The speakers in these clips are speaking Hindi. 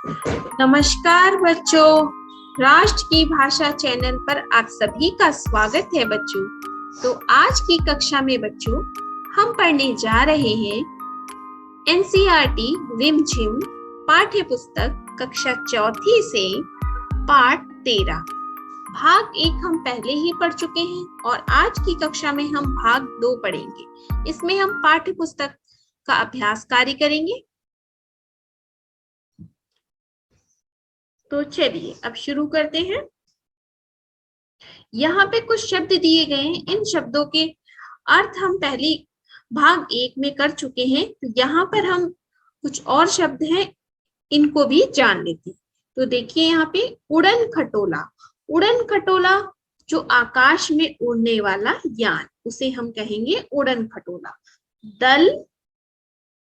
नमस्कार बच्चों, राष्ट्र की भाषा चैनल पर आप सभी का स्वागत है बच्चों। तो आज की कक्षा में बच्चों हम पढ़ने जा रहे हैं एनसीईआरटी रिमझिम पाठ्य पुस्तक कक्षा चौथी से पाठ 13 भाग 1 हम पहले ही पढ़ चुके हैं और आज की कक्षा में हम भाग 2 पढ़ेंगे। इसमें हम पाठ्य पुस्तक का अभ्यास कार्य करेंगे। तो चलिए अब शुरू करते हैं। यहाँ पे कुछ शब्द दिए गए हैं, इन शब्दों के अर्थ हम पहले भाग 1 में कर चुके हैं। तो यहाँ पर हम कुछ और शब्द हैं, इनको भी जान लेते हैं। तो देखिए यहाँ पे उड़न खटोला। उड़न खटोला जो आकाश में उड़ने वाला यान, उसे हम कहेंगे उड़न खटोला। दल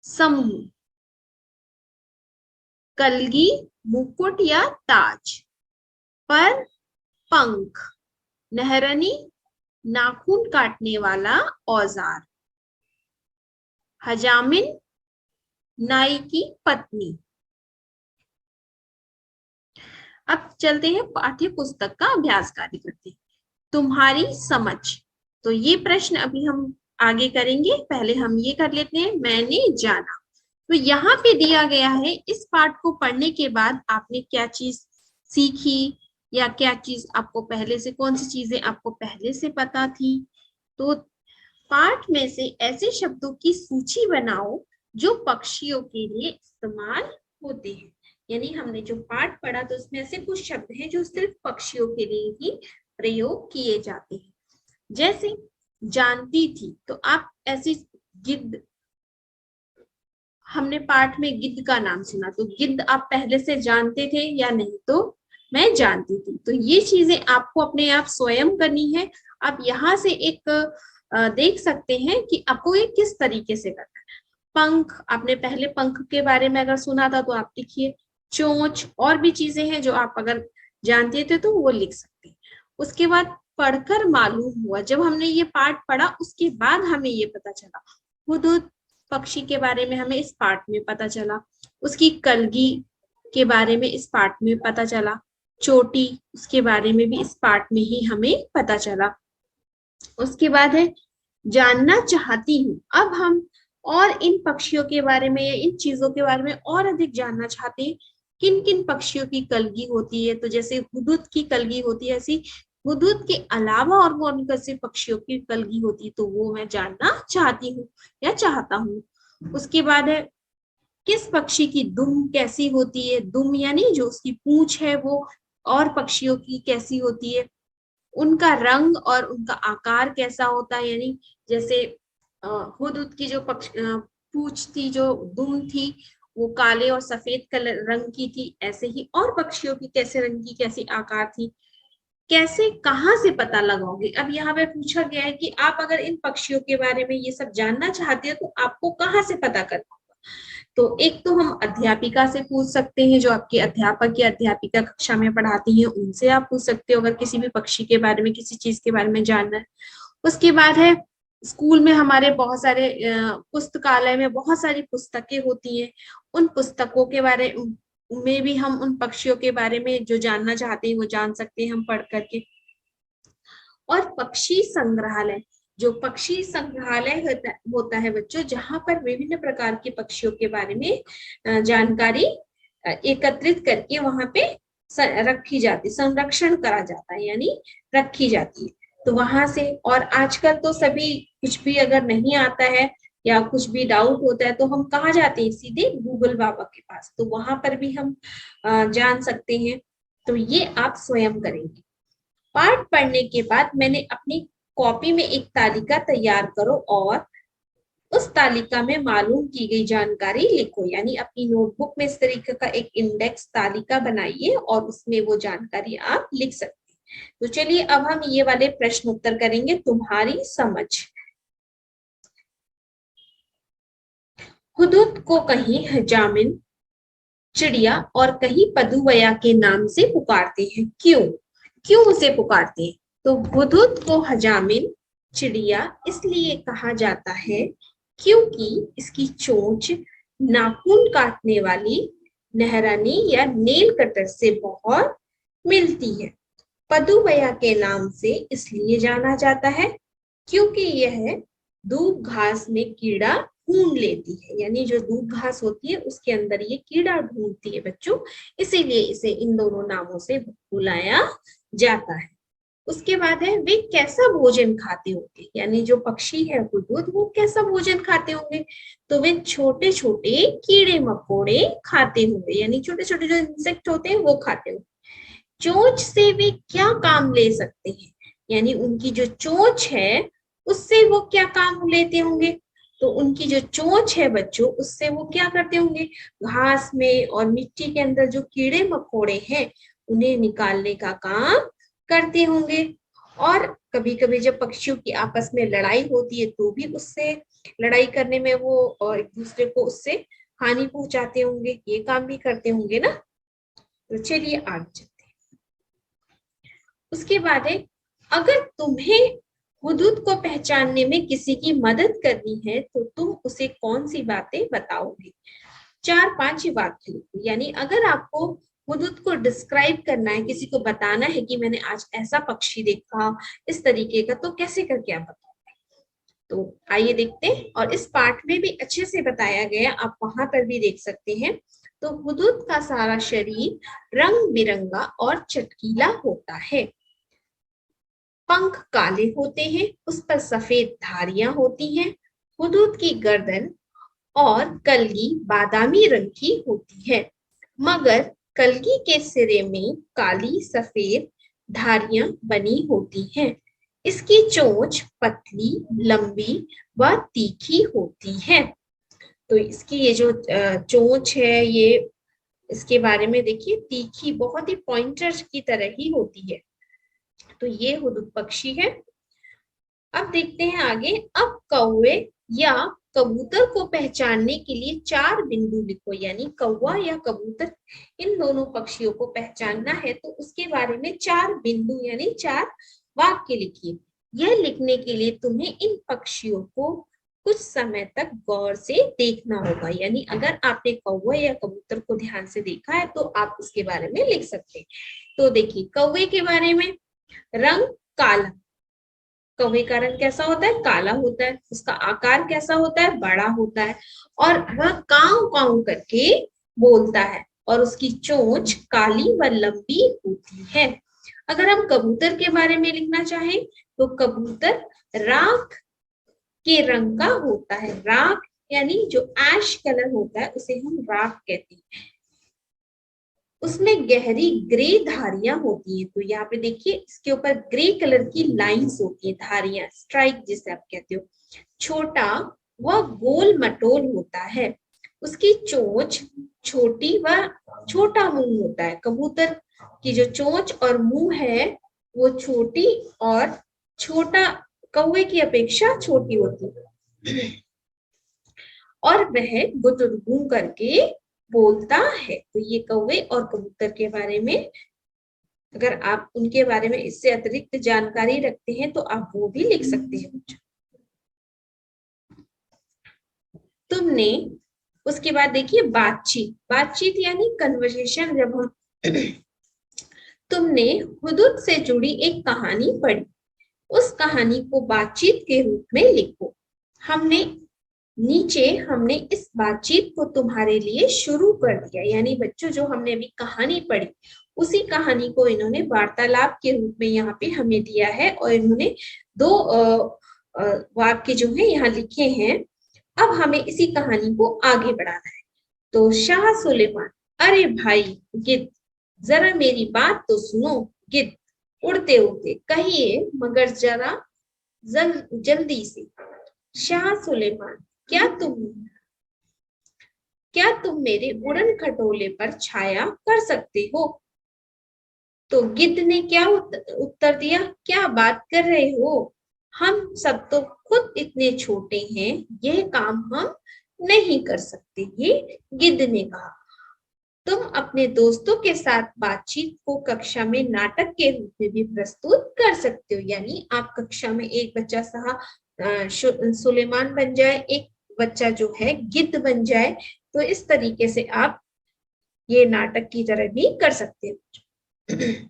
समूह, कलगी मुकुट या ताज, पर पंख, नहरनी नाखून काटने वाला औजार, हजामिन नाई की पत्नी। अब चलते हैं पाठ्य पुस्तक का अभ्यास कार्य करते हैं। तुम्हारी समझ, तो ये प्रश्न अभी हम आगे करेंगे, पहले हम ये कर लेते हैं। मैंने जाना, तो यहाँ पे दिया गया है इस पाठ को पढ़ने के बाद आपने क्या चीज सीखी या क्या चीज आपको पहले से, कौन सी चीजें आपको पहले से पता थी। तो पाठ में से ऐसे शब्दों की सूची बनाओ जो पक्षियों के लिए इस्तेमाल होते हैं। यानी हमने जो पाठ पढ़ा तो उसमें ऐसे कुछ शब्द हैं जो सिर्फ पक्षियों के लिए ही प्रयोग किए जाते हैं। जैसे जानती थी, तो आप ऐसी गिद्ध, हमने पाठ में गिद्ध का नाम सुना, तो गिद्ध आप पहले से जानते थे या नहीं? तो मैं जानती थी। तो ये चीजें आपको अपने आप स्वयं करनी है। आप यहाँ से एक देख सकते हैं कि आपको ये किस तरीके से करना है। पंख, आपने पहले पंख के बारे में अगर सुना था तो आप लिखिए। चोंच, और भी चीजें हैं जो आप अगर जानते थे तो वो लिख सकते हैं। उसके बाद पढ़कर मालूम हुआ, जब हमने ये पाठ पढ़ा उसके बाद हमें ये पता चला। हुदहुद पक्षी के बारे में हमें इस पाठ में पता चला। उसकी कलगी के बारे में इस पाठ में पता चला। चोटी, उसके बारे में भी इस पाठ में ही हमें पता चला। उसके बाद है जानना चाहती हूँ। अब हम और इन पक्षियों के बारे में या इन चीजों के बारे में और अधिक जानना चाहते हैं। किन किन पक्षियों की कलगी होती है? तो जैसे हुदहुद की कलगी होती है, ऐसी हुदहुद के अलावा और कौन कैसे पक्षियों की कलगी होती है, तो वो मैं जानना चाहती हूँ या चाहता हूँ। उसके बाद है किस पक्षी की दुम कैसी होती है? दुम यानी जो उसकी पूंछ है वो और पक्षियों की कैसी होती है। उनका रंग और उनका आकार कैसा होता है, यानी जैसे हुदहुद की जो पूंछ थी, जो दुम थी, वो काले और सफेद कलर रंग की थी। ऐसे ही और पक्षियों की कैसे रंग की, कैसी आकार थी। कैसे, कहाँ से पता लगाओगे? अब यहाँ पे पूछा गया है कि आप अगर इन पक्षियों के बारे में ये सब जानना चाहते हो तो आपको कहाँ से पता करना होगा। तो एक तो हम अध्यापिका से पूछ सकते हैं, जो आपके अध्यापक या अध्यापिका कक्षा में पढ़ाती हैं, उनसे आप पूछ सकते हो अगर किसी भी पक्षी के बारे में, किसी चीज के बारे में जानना है। उसके बाद है स्कूल में हमारे बहुत सारे पुस्तकालय में बहुत सारी पुस्तकें होती हैं। उन पुस्तकों के बारे में भी हम उन पक्षियों के बारे में जो जानना चाहते हैं वो जान सकते हैं हम पढ़ करके। और पक्षी संग्रहालय, जो पक्षी संग्रहालय होता है बच्चों, जहां पर विभिन्न प्रकार के पक्षियों के बारे में जानकारी एकत्रित करके वहां पे रखी जाती, संरक्षण करा जाता है, यानी रखी जाती है। तो वहां से, और आजकल तो सभी कुछ भी अगर नहीं आता है या कुछ भी डाउट होता है तो हम कहाँ जाते हैं? सीधे गूगल बाबा के पास। तो वहां पर भी हम जान सकते हैं। तो ये आप स्वयं करेंगे। पाठ पढ़ने के बाद मैंने अपनी कॉपी में एक तालिका तैयार करो और उस तालिका में मालूम की गई जानकारी लिखो। यानी अपनी नोटबुक में इस तरीके का एक इंडेक्स तालिका बनाइए और उसमें वो जानकारी आप लिख सकते हैं। तो चलिए अब हम ये वाले प्रश्न उत्तर करेंगे। तुम्हारी समझ। हुदहुद को कहीं हजामिन चिड़िया और कहीं पदुवया के नाम से पुकारते हैं, क्यों? क्यों उसे पुकारते हैं? तो हुदहुद को हजामिन चिड़िया इसलिए कहा जाता है क्योंकि इसकी चोंच नाखून काटने वाली नहरानी या नेल कटर से बहुत मिलती है। पदुवया के नाम से इसलिए जाना जाता है क्योंकि यह दूब घास में कीड़ा ढूंढ लेती है, यानी जो दूब घास होती है उसके अंदर ये कीड़ा ढूंढती है बच्चों, इसीलिए इसे इन दोनों नामों से बुलाया जाता है। उसके बाद है वे कैसा भोजन खाते होंगे, यानी जो पक्षी है हुदहुद वो कैसा भोजन खाते होंगे, तो वे छोटे छोटे कीड़े मकोड़े खाते होंगे, यानी छोटे छोटे जो इंसेक्ट होते हैं वो खाते होंगे। चोंच से वे क्या काम ले सकते हैं, यानी उनकी जो चोंच है उससे वो क्या काम लेते होंगे, तो उनकी जो चोंच है बच्चों उससे वो क्या करते होंगे, घास में और मिट्टी के अंदर जो कीड़े मकोड़े हैं उन्हें निकालने का काम करते होंगे। और कभी कभी जब पक्षियों की आपस में लड़ाई होती है तो भी उससे लड़ाई करने में वो और एक दूसरे को उससे हानि पहुंचाते होंगे, ये काम भी करते होंगे ना। तो चलिए आगे चलते हैं। उसके बाद है अगर तुम्हें हुदूद को पहचानने में किसी की मदद करनी है तो तुम उसे कौन सी बातें बताओगे। 4-5 वाक्य लिखो, यानी अगर आपको हुदूद को डिस्क्राइब करना है, किसी को बताना है कि मैंने आज ऐसा पक्षी देखा इस तरीके का, तो कैसे करके आप बताओगे। तो आइए देखते हैं, और इस पाठ में भी अच्छे से बताया गया, आप वहां पर भी देख सकते हैं। तो हुदूद का सारा शरीर रंग बिरंगा और चटकीला होता है। पंख काले होते हैं, उस पर सफेद धारियां होती हैं। हुदूद की गर्दन और कलगी बादामी रंग की होती है, मगर कलगी के सिरे में काली सफेद धारियां बनी होती हैं। इसकी चोंच पतली, लंबी व तीखी होती है। तो इसकी ये जो चोंच है, ये इसके बारे में देखिए, तीखी, बहुत ही पॉइंटर की तरह ही होती है। तो ये हुदूद पक्षी है। अब देखते हैं आगे। अब कौवे या कबूतर को पहचानने के लिए 4 बिंदु लिखो, यानी कौवा या कबूतर इन दोनों पक्षियों को पहचानना है तो उसके बारे में 4 बिंदु यानी 4 वाक्य लिखिए। यह लिखने के लिए तुम्हें इन पक्षियों को कुछ समय तक गौर से देखना होगा, यानी अगर आपने कौवा या कबूतर को ध्यान से देखा है तो आप उसके बारे में लिख सकते हैं। तो देखिए कौवे के बारे में, रंग काला, कौवे का रंग कैसा होता है, काला होता है। उसका आकार कैसा होता है, बड़ा होता है, और वह काव काव करके बोलता है, और उसकी चोंच काली व लंबी होती है। अगर हम कबूतर के बारे में लिखना चाहें तो कबूतर राख के रंग का होता है। राख यानी जो ऐश कलर होता है उसे हम राख कहते हैं। उसमें गहरी ग्रे धारियां होती हैं। तो यहाँ पे देखिए इसके ऊपर ग्रे कलर की लाइंस होती है, धारियां, स्ट्राइक जिसे आप कहते हो। छोटा व गोल मटोल होता है। उसकी चोंच छोटी व छोटा मुंह होता है। कबूतर की जो चोंच और मुंह है वो छोटी और छोटा, कौवे की अपेक्षा छोटी होती है, और वह गुटुरगू करके बोलता है। तो ये कौवे और कबूतर के बारे में, अगर आप उनके बारे में इससे अतिरिक्त जानकारी रखते हैं तो आप वो भी लिख सकते हैं बच्चों। तुमने उसके बाद देखिए बातचीत, बातचीत यानी कन्वर्सेशन। जब हम तुमने हुदूद से जुड़ी एक कहानी पढ़ी, उस कहानी को बातचीत के रूप में लिखो। हमने इस बातचीत को तुम्हारे लिए शुरू कर दिया, यानी बच्चों जो हमने अभी कहानी पढ़ी उसी कहानी को इन्होंने वार्तालाप के रूप में यहाँ पे हमें दिया है, और इन्होंने 2 वाक्य जो है यहाँ लिखे हैं। अब हमें इसी कहानी को आगे बढ़ाना है। तो शाह सुलेमान, अरे भाई गिद्ध, जरा मेरी बात तो सुनो। गिद्ध उड़ते उड़ते, कहिए मगर जरा जल्दी से। शाह सुलेमान, क्या तुम मेरे उड़न खटोले पर छाया कर सकते हो। तो गिद्ध ने क्या उत्तर दिया, क्या बात कर रहे हो, हम सब तो खुद इतने छोटे हैं, यह काम हम नहीं कर सकते। ये गिद्ध ने कहा। तुम अपने दोस्तों के साथ बातचीत को कक्षा में नाटक के रूप में भी प्रस्तुत कर सकते हो, यानी आप कक्षा में एक बच्चा सुलेमान बन जाए, एक बच्चा जो है गिद्ध बन जाए, तो इस तरीके से आप ये नाटक की तरह भी कर सकते हैं।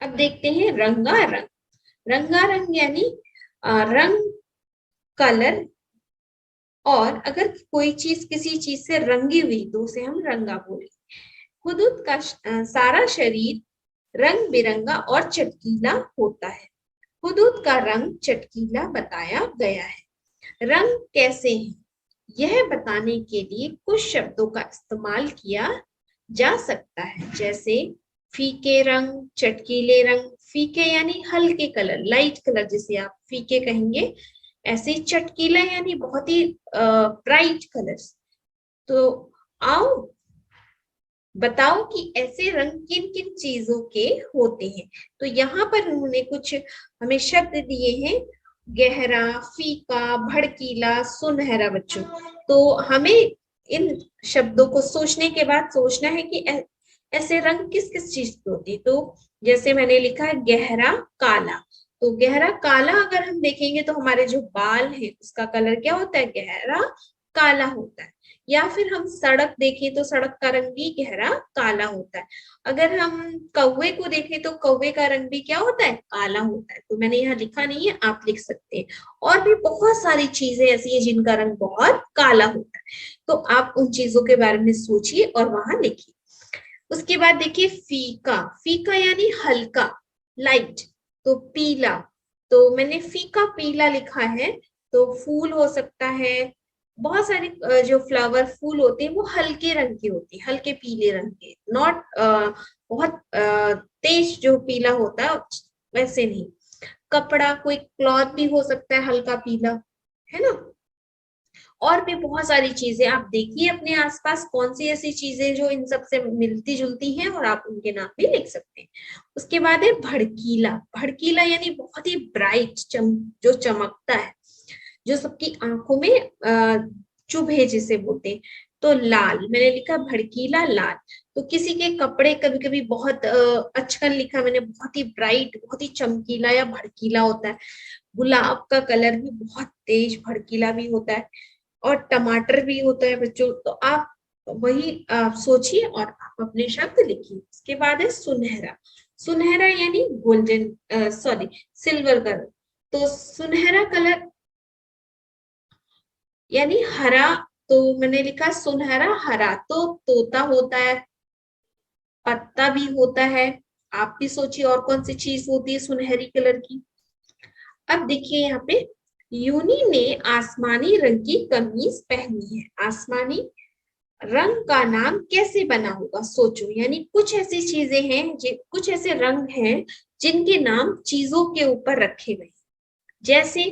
अब देखते हैं रंगारंग। रंगारंग यानी रंग, कलर, और अगर कोई चीज किसी चीज से रंगी हुई तो उसे हम रंगा बोलेंगे। हुदूद का सारा शरीर रंग बिरंगा और चटकीला होता है। हुदूद का रंग चटकीला बताया गया है। रंग कैसे हैं यह बताने के लिए कुछ शब्दों का इस्तेमाल किया जा सकता है, जैसे फीके रंग, चटकीले रंग। फीके यानी हल्के कलर, लाइट कलर, जिसे आप फीके कहेंगे। ऐसे ही चटकीला यानी बहुत ही ब्राइट कलर्स। तो आओ बताओ कि ऐसे रंग किन किन चीजों के होते हैं। तो यहाँ पर उन्होंने कुछ हमें शब्द दिए हैं, गहरा, फीका, भड़कीला, सुनहरा। बच्चों, तो हमें इन शब्दों को सोचने के बाद सोचना है कि ऐसे रंग किस किस चीज के होते हैं। तो जैसे मैंने लिखा है गहरा काला, तो गहरा काला अगर हम देखेंगे तो हमारे जो बाल है उसका कलर क्या होता है, गहरा काला होता है। या फिर हम सड़क देखें तो सड़क का रंग भी गहरा काला होता है। अगर हम कौवे को देखें तो कौवे का रंग भी क्या होता है, काला होता है। तो मैंने यहाँ लिखा नहीं है, आप लिख सकते हैं। और भी बहुत सारी चीजें ऐसी हैं जिनका रंग बहुत काला होता है। तो आप उन चीजों के बारे में सोचिए और वहां लिखिए। उसके बाद देखिए फीका। फीका यानी हल्का, लाइट। तो पीला, तो मैंने फीका पीला लिखा है। तो फूल हो सकता है, बहुत सारे जो फ्लावर फूल होते हैं वो हल्के रंग के होते हैं, हल्के पीले रंग के, नॉट बहुत तेज जो पीला होता है वैसे नहीं। कपड़ा, कोई क्लॉथ भी हो सकता है हल्का पीला, है ना। और भी बहुत सारी चीजें आप देखिए अपने आसपास कौन सी ऐसी चीजें जो इन सब से मिलती जुलती हैं, और आप उनके नाम भी लिख सकते हैं। उसके बाद है भड़कीला। भड़कीला यानी बहुत ही ब्राइट, जो चमकता है, जो सबकी आंखों में चुभे जिसे बोलते हैं। तो लाल, मैंने लिखा भड़कीला लाल। तो किसी के कपड़े कभी कभी बहुत अचकन लिखा मैंने, बहुत ही ब्राइट, बहुत ही चमकीला या भड़कीला होता है। गुलाब का कलर भी बहुत तेज भड़कीला भी होता है। और टमाटर भी होता है बच्चों। तो आप वही आप सोचिए और आप अपने शब्द लिखिए। उसके बाद है सुनहरा। सुनहरा यानी गोल्डन, सॉरी, सिल्वर कलर। तो सुनहरा कलर यानी हरा। तो मैंने लिखा सुनहरा हरा। तो तोता होता है, पत्ता भी होता है। आप भी सोचिए और कौन सी चीज होती है सुनहरी कलर की। अब देखिए यहाँ पे, यूनी ने आसमानी रंग की कमीज पहनी है। आसमानी रंग का नाम कैसे बना होगा, सोचो। यानी कुछ ऐसी चीजें हैं, कुछ ऐसे रंग हैं जिनके नाम चीजों के ऊपर रखे गए, जैसे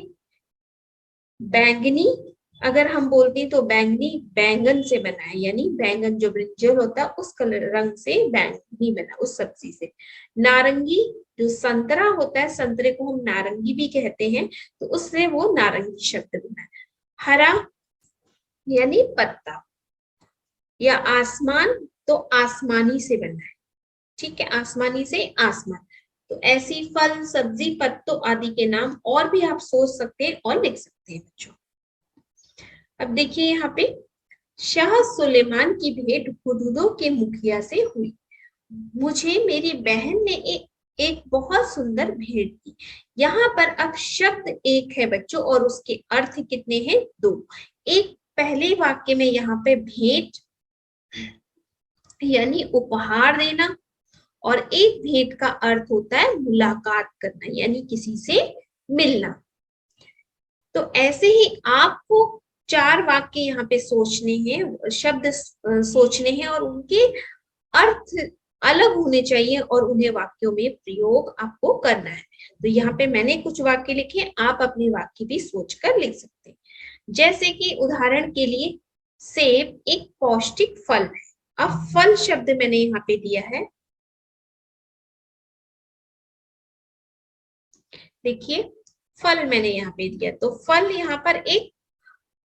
बैंगनी। अगर हम बोलते हैं तो बैंगनी बैंगन से बना है, यानी बैंगन जो ब्रिंजल होता है उस कलर रंग से बैंगनी बना, उस सब्जी से। नारंगी, जो संतरा होता है, संतरे को हम नारंगी भी कहते हैं, तो उससे वो नारंगी शब्द बना है। हरा यानी पत्ता, या आसमान, तो आसमानी से बना है। ठीक है, आसमानी से आसमान। तो ऐसी फल, सब्जी, पत्तों आदि के नाम और भी आप सोच सकते हैं और लिख सकते हैं बच्चों। अब देखिए यहाँ पे, शाह सुलेमान की भेंट हुदूदों के मुखिया से हुई। मुझे मेरी बहन ने एक बहुत सुंदर भेंट दी। यहाँ पर अब शब्द एक है बच्चों और उसके अर्थ कितने हैं, दो। एक पहले वाक्य में यहाँ पे भेंट यानी उपहार देना, और एक भेंट का अर्थ होता है मुलाकात करना, यानी किसी से मिलना। तो ऐसे ही आपको चार वाक्य यहाँ पे सोचने हैं, शब्द सोचने हैं, और उनके अर्थ अलग होने चाहिए और उन्हें वाक्यों में प्रयोग आपको करना है। तो यहाँ पे मैंने कुछ वाक्य लिखे, आप अपने वाक्य भी सोचकर लिख सकते हैं। जैसे कि उदाहरण के लिए, सेब एक पौष्टिक फल है। अब फल शब्द मैंने यहाँ पे दिया है, देखिए फल मैंने यहाँ पे दिया, तो फल यहाँ पर एक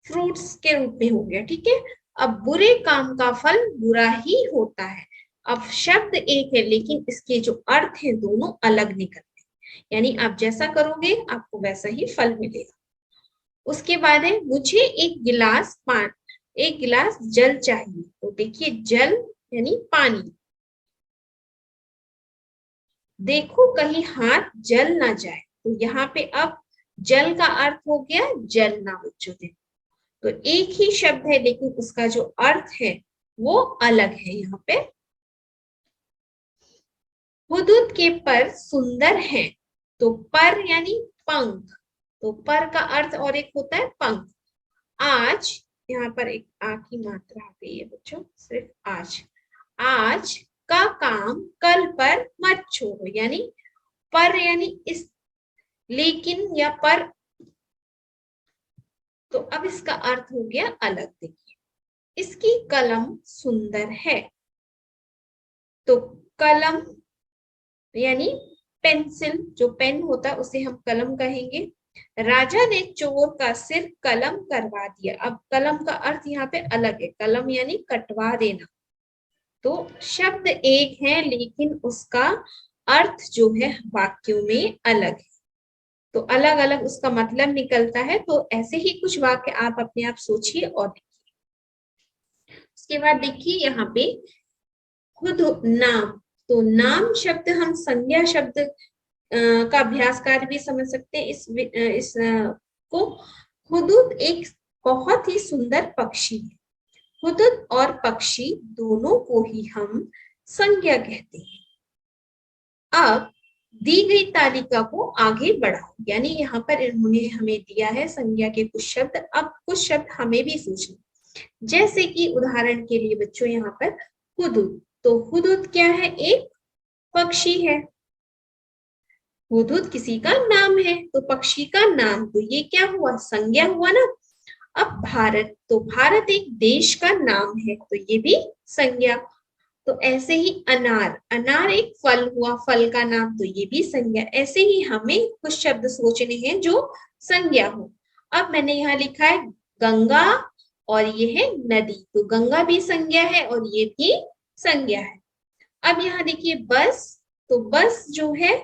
फ्रूट्स के रूप में हो गया। ठीक है, अब बुरे काम का फल बुरा ही होता है। अब शब्द एक है लेकिन इसके जो अर्थ है दोनों अलग निकलते हैं, यानी आप जैसा करोगे आपको वैसा ही फल मिलेगा। उसके बाद है, मुझे एक गिलास जल चाहिए। तो देखिए जल यानी पानी। देखो कहीं हाथ जल ना जाए, तो यहाँ पे अब जल का अर्थ हो गया जलना बच्चों। देखो तो एक ही शब्द है लेकिन उसका जो अर्थ है वो अलग है यहाँ पे। हुदूद के पर सुंदर है, तो पर यानी पंख, तो पर का अर्थ और एक होता है पंख। आज, यहाँ पर एक आ की मात्रा आ गई है बच्चों, सिर्फ आज। आज का काम कल पर मत छोड़ो, यानी पर यानी इस, लेकिन या पर, तो अब इसका अर्थ हो गया अलग। देखिए, इसकी कलम सुंदर है, तो कलम यानी पेंसिल, जो पेन होता है उसे हम कलम कहेंगे। राजा ने चोर का सिर कलम करवा दिया। अब कलम का अर्थ यहाँ पे अलग है, कलम यानी कटवा देना। तो शब्द एक है लेकिन उसका अर्थ जो है वाक्यों में अलग है, तो अलग अलग उसका मतलब निकलता है। तो ऐसे ही कुछ वाक्य आप अपने आप सोचिए और देखिए। उसके बाद देखिए यहाँ पे खुद नाम, तो नाम शब्द हम संज्ञा शब्द का अभ्यास कार्य भी समझ सकते हैं। इस को हुदूद एक बहुत ही सुंदर पक्षी है। हुदूद और पक्षी दोनों को ही हम संज्ञा कहते हैं। अब दी गई तालिका को आगे बढ़ाओ, यानी यहाँ पर इन्होंने हमें दिया है संज्ञा के कुछ शब्द। अब कुछ शब्द हमें भी सोचना, जैसे कि उदाहरण के लिए बच्चों यहाँ पर हुदूद, तो हुदूद क्या है, एक पक्षी है। हुदूद किसी का नाम है, तो पक्षी का नाम, तो ये क्या हुआ, संज्ञा हुआ ना। अब भारत, तो भारत एक देश का नाम है, तो ये भी संज्ञा। तो ऐसे ही अनार, अनार एक फल हुआ, फल का नाम, तो ये भी संज्ञा। ऐसे ही हमें कुछ शब्द सोचने हैं जो संज्ञा हो। अब मैंने यहाँ लिखा है गंगा और ये है नदी, तो गंगा भी संज्ञा है और ये भी संज्ञा है। अब यहाँ देखिए बस, तो बस जो है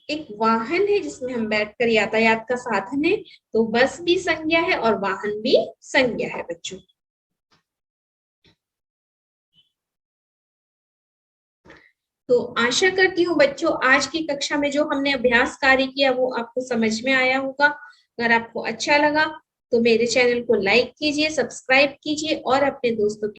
एक वाहन है जिसमें हम बैठकर यातायात का साधन है, तो बस भी संज्ञा है और वाहन भी संज्ञा है बच्चों। तो आशा करती हूँ बच्चों आज की कक्षा में जो हमने अभ्यास कार्य किया वो आपको समझ में आया होगा। अगर आपको अच्छा लगा तो मेरे चैनल को लाइक कीजिए, सब्सक्राइब कीजिए और अपने दोस्तों